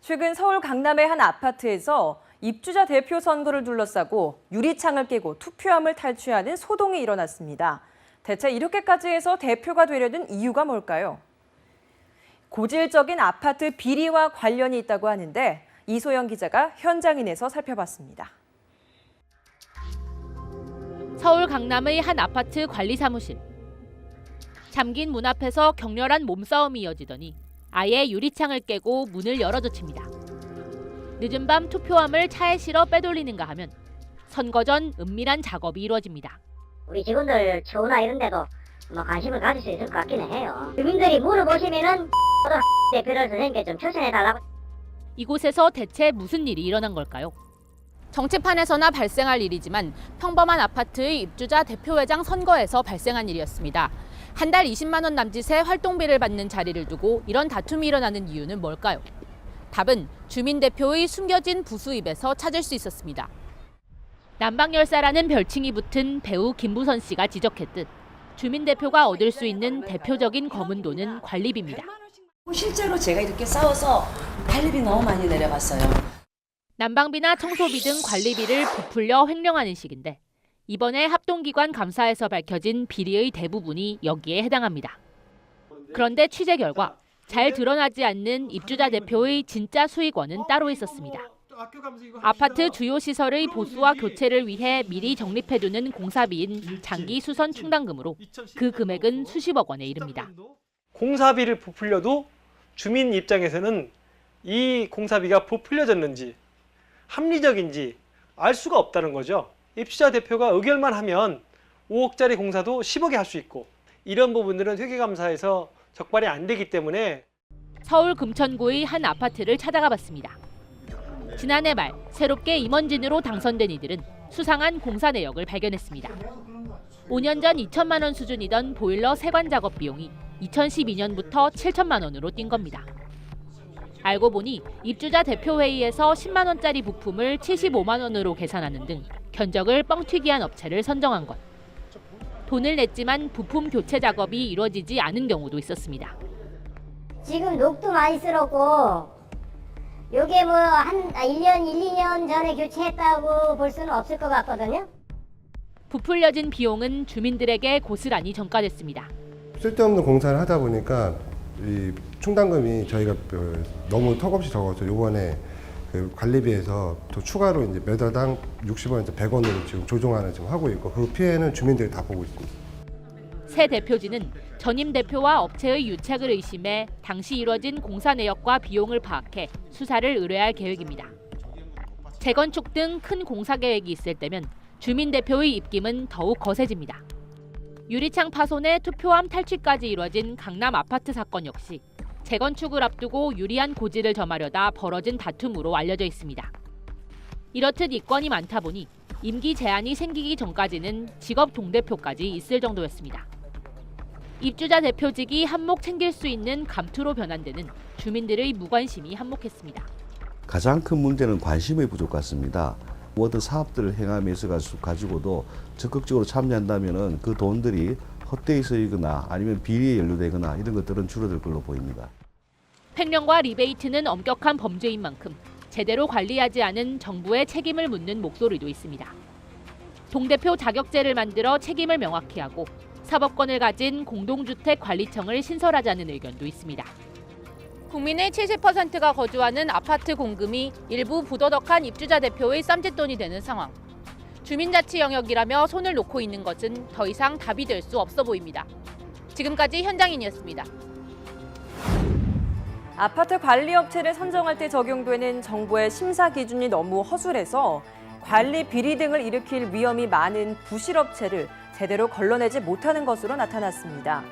최근 서울 강남의 한 아파트에서 입주자 대표 선거를 둘러싸고 유리창을 깨고 투표함을 탈취하는 소동이 일어났습니다. 대체 이렇게까지 해서 대표가 되려는 이유가 뭘까요? 고질적인 아파트 비리와 관련이 있다고 하는데 이소영 기자가 현장인에서 살펴봤습니다. 서울 강남의 한 아파트 관리사무실. 잠긴 문 앞에서 격렬한 몸싸움이 이어지더니 아예 유리창을 깨고 문을 열어젖힙니다. 늦은 밤 투표함을 차에 실어 빼돌리는가 하면 선거 전 은밀한 작업이 이루어집니다. 우리 직원들 처우나 이런 데도 관심을 가질 수 있을 것 같기는 해요. 주민들이 물어보시면은 대표를 선생님께 좀 추천해달라고. 이곳에서 대체 무슨 일이 일어난 걸까요? 정치판에서나 발생할 일이지만 평범한 아파트의 입주자 대표회장 선거에서 발생한 일이었습니다. 한 달 20만 원 남짓의 활동비를 받는 자리를 두고 이런 다툼이 일어나는 이유는 뭘까요? 답은 주민 대표의 숨겨진 부수입에서 찾을 수 있었습니다. 남방열사라는 별칭이 붙은 배우 김부선 씨가 지적했듯 주민 대표가 얻을 수 있는 대표적인 검은 돈은 관리비입니다. 실제로 제가 이렇게 싸워서 관리비 너무 많이 내려갔어요. 난방비나 청소비 등 관리비를 부풀려 횡령하는 식인데 이번에 합동기관 감사에서 밝혀진 비리의 대부분이 여기에 해당합니다. 그런데 취재 결과 잘 드러나지 않는 입주자 대표의 진짜 수익원은 따로 있었습니다. 아파트 주요 시설의 보수와 교체를 위해 미리 적립해두는 공사비인 장기 수선 충당금으로 그 금액은 수십억 원에 이릅니다. 공사비를 부풀려도 주민 입장에서는 이 공사비가 부풀려졌는지 합리적인지 알 수가 없다는 거죠. 입주자 대표가 의결만 하면 5억짜리 공사도 10억에 할 수 있고 이런 부분들은 회계감사에서 적발이 안 되기 때문에 서울 금천구의 한 아파트를 찾아가 봤습니다. 지난해 말 새롭게 임원진으로 당선된 이들은 수상한 공사 내역을 발견했습니다. 5년 전 2천만 원 수준이던 보일러 세관 작업 비용이 2012년부터 7천만 원으로 뛴 겁니다. 알고 보니 입주자 대표회의에서 10만 원짜리 부품을 75만 원으로 계산하는 등 견적을 뻥튀기한 업체를 선정한 것. 돈을 냈지만 부품 교체 작업이 이루어지지 않은 경우도 있었습니다. 지금 녹도 많이 쓸었고 요게 뭐 한 1년, 1, 2년 전에 교체했다고 볼 수는 없을 것 같거든요. 부풀려진 비용은 주민들에게 고스란히 전가됐습니다. 쓸데없는 공사를 하다 보니까 이 충당금이 저희가 너무 턱없이 적어서 요번에 그 관리비에서 또 추가로 이제 매달당 60원에서 100원으로 지금 조정안을 지금 하고 있고 그 피해는 주민들이 다 보고 있습니다. 새 대표진은 전임 대표와 업체의 유착을 의심해 당시 이뤄진 공사 내역과 비용을 파악해 수사를 의뢰할 계획입니다. 재건축 등 큰 공사 계획이 있을 때면 주민 대표의 입김은 더욱 거세집니다. 유리창 파손에 투표함 탈취까지 이뤄진 강남 아파트 사건 역시 재건축을 앞두고 유리한 고지를 점하려다 벌어진 다툼으로 알려져 있습니다. 이렇듯 이건이 많다 보니 임기 제한이 생기기 전까지는 직업 동대표까지 있을 정도였습니다. 입주자 대표직이 한몫 챙길 수 있는 감투로 변환되는 주민들의 무관심이 한몫했습니다. 가장 큰 문제는 관심의 부족 같습니다. 모든 사업들을 행함에 있어 가지고도 적극적으로 참여한다면 그 돈들이 헛되이 쓰이거나 아니면 비리에 연루되거나 이런 것들은 줄어들 걸로 보입니다. 횡령과 리베이트는 엄격한 범죄인 만큼 제대로 관리하지 않은 정부의 책임을 묻는 목소리도 있습니다. 동대표 자격제를 만들어 책임을 명확히 하고 사법권을 가진 공동주택관리청을 신설하자는 의견도 있습니다. 국민의 70%가 거주하는 아파트 공금이 일부 부도덕한 입주자 대표의 쌈짓돈이 되는 상황. 주민자치 영역이라며 손을 놓고 있는 것은 더 이상 답이 될 수 없어 보입니다. 지금까지 현장인이었습니다. 아파트 관리업체를 선정할 때 적용되는 정부의 심사 기준이 너무 허술해서 관리 비리 등을 일으킬 위험이 많은 부실업체를 제대로 걸러내지 못하는 것으로 나타났습니다.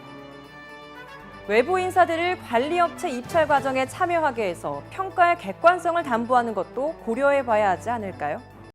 외부 인사들을 관리업체 입찰 과정에 참여하게 해서 평가의 객관성을 담보하는 것도 고려해 봐야 하지 않을까요?